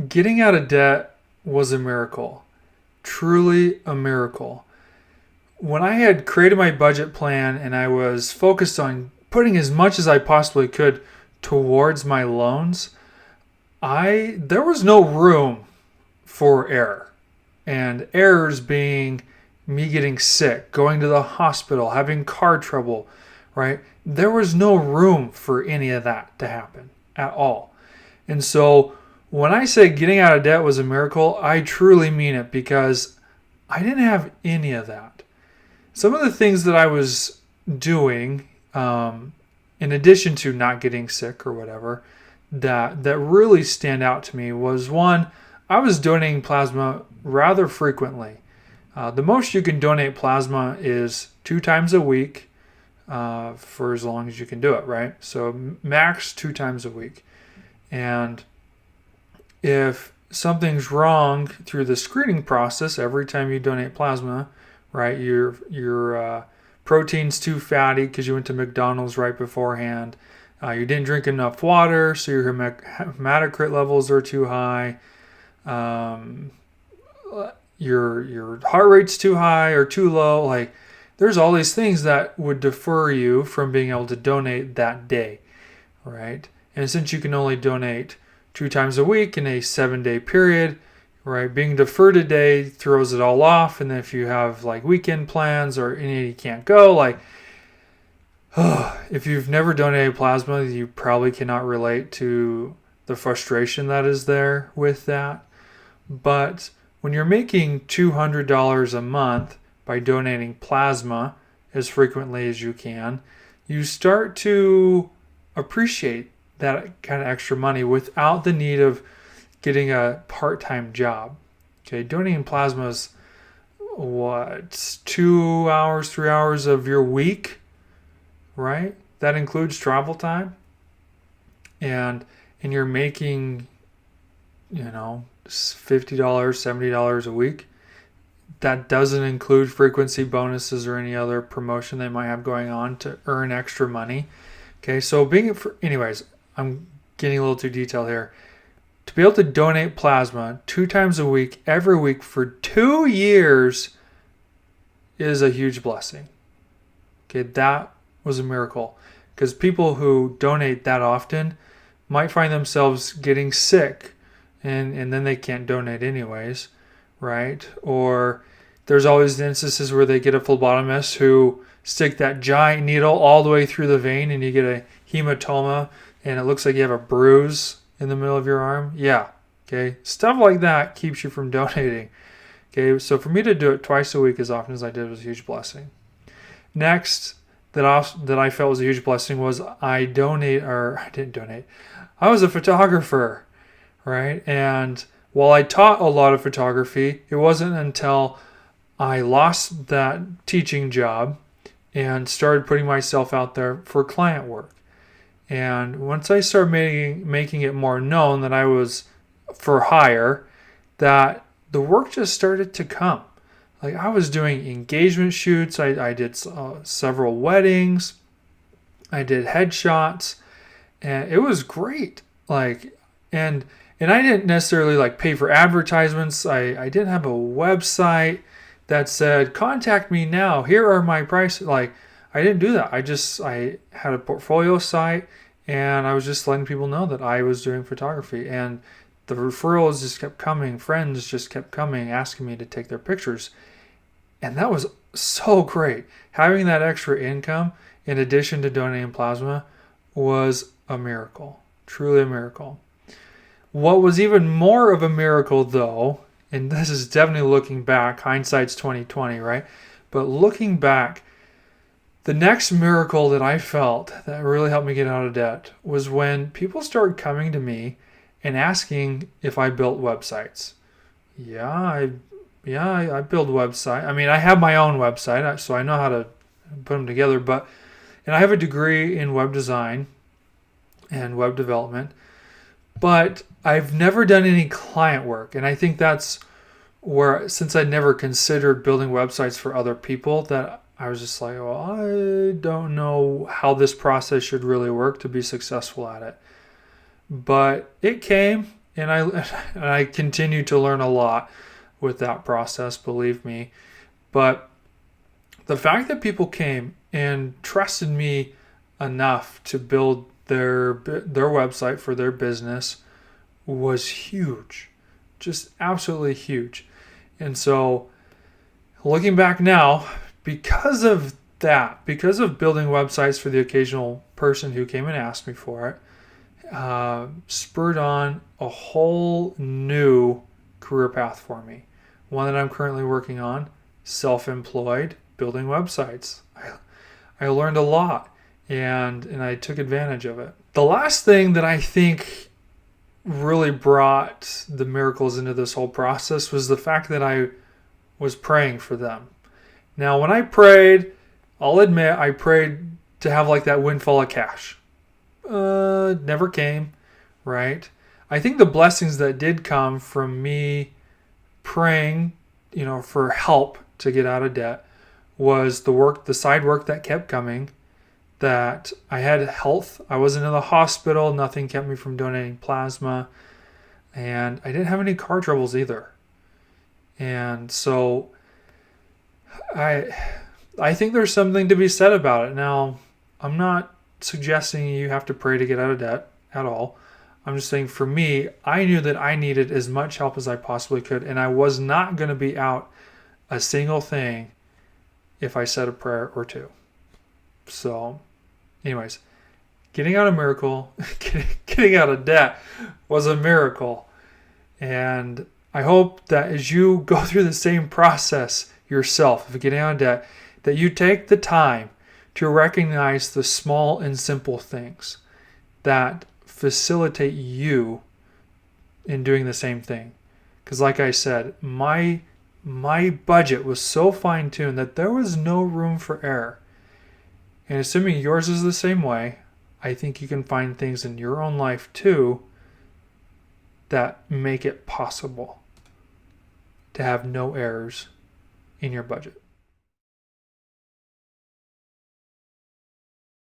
getting out of debt was a miracle. Truly a miracle. When I had created my budget plan and I was focused on putting as much as I possibly could towards my loans, I there was no room for error. And errors being me getting sick, going to the hospital, having car trouble, right? There was no room for any of that to happen at all. And so when I say getting out of debt was a miracle, I truly mean it because I didn't have any of that. Some of the things that I was doing, in addition to not getting sick or whatever, that really stand out to me was one, I was donating plasma rather frequently. The most you can donate plasma is 2 times a week for as long as you can do it, right? So max 2 times a week. And if something's wrong through the screening process, every time you donate plasma, right, your protein's too fatty because you went to McDonald's right beforehand. You didn't drink enough water, so your hematocrit levels are too high. Your heart rate's too high or too low. Like, there's all these things that would defer you from being able to donate that day, right? And since you can only donate 2 times a week in a 7-day period, right, being deferred a day throws it all off. And then if you have like weekend plans or any you can't go, like, if you've never donated plasma, you probably cannot relate to the frustration that is there with that. But when you're making $200 a month by donating plasma as frequently as you can, you start to appreciate that kind of extra money without the need of getting a part-time job. Okay, donating plasma is 2 hours, 3 hours of your week, right? That includes travel time. And you're making, $50, $70 a week. That doesn't include frequency bonuses or any other promotion they might have going on to earn extra money. Okay, so anyways, I'm getting a little too detailed here. To be able to donate plasma 2 times a week, every week for 2 years is a huge blessing. Okay, that was a miracle. Because people who donate that often might find themselves getting sick and then they can't donate anyways, right? Or there's always the instances where they get a phlebotomist who stick that giant needle all the way through the vein and you get a hematoma and it looks like you have a bruise in the middle of your arm. Yeah, okay. Stuff like that keeps you from donating. Okay, so for me to do it twice a week as often as I did was a huge blessing. Next, that I felt was a huge blessing was I didn't donate. I was a photographer, right? And while I taught a lot of photography, it wasn't until I lost that teaching job and started putting myself out there for client work. And once I started making it more known that I was for hire, that the work just started to come. Like, I was doing engagement shoots. I did several weddings. I did headshots, and it was great. Like, and I didn't necessarily like pay for advertisements. I didn't have a website that said, contact me now. Here are my prices. Like, I didn't do that. I had a portfolio site and I was just letting people know that I was doing photography, and the referrals just kept coming. Friends just kept coming, asking me to take their pictures. And that was so great. Having that extra income in addition to donating plasma was a miracle. Truly a miracle. What was even more of a miracle though, and this is definitely looking back, hindsight's 2020, right? But looking back, the next miracle that I felt that really helped me get out of debt was when people started coming to me and asking if I built websites. I build websites. I mean, I have my own website, so I know how to put them together. And I have a degree in web design and web development, but I've never done any client work. And I think that's where, since I never considered building websites for other people, that I was just like, well, I don't know how this process should really work to be successful at it. But it came, and I continue to learn a lot with that process, believe me. But the fact that people came and trusted me enough to build their website for their business was huge, just absolutely huge. And so looking back now, because of that, because of building websites for the occasional person who came and asked me for it, spurred on a whole new career path for me. One that I'm currently working on, self-employed, building websites. I learned a lot and I took advantage of it. The last thing that I think really brought the miracles into this whole process was the fact that I was praying for them. Now, when I prayed, I'll admit I prayed to have like that windfall of cash. Never came, right? I think the blessings that did come from me praying, for help to get out of debt was the side work that kept coming, that I had health. I wasn't in the hospital. Nothing kept me from donating plasma. And I didn't have any car troubles either. And so I think there's something to be said about it. Now, I'm not suggesting you have to pray to get out of debt at all. I'm just saying for me, I knew that I needed as much help as I possibly could. And I was not going to be out a single thing if I said a prayer or two. So anyways, getting out of getting out of debt was a miracle. And I hope that as you go through the same process yourself of getting out of debt, that you take the time to recognize the small and simple things that facilitate you in doing the same thing. Because like I said, my budget was so fine-tuned that there was no room for error. And assuming yours is the same way, I think you can find things in your own life too that make it possible to have no errors in your budget.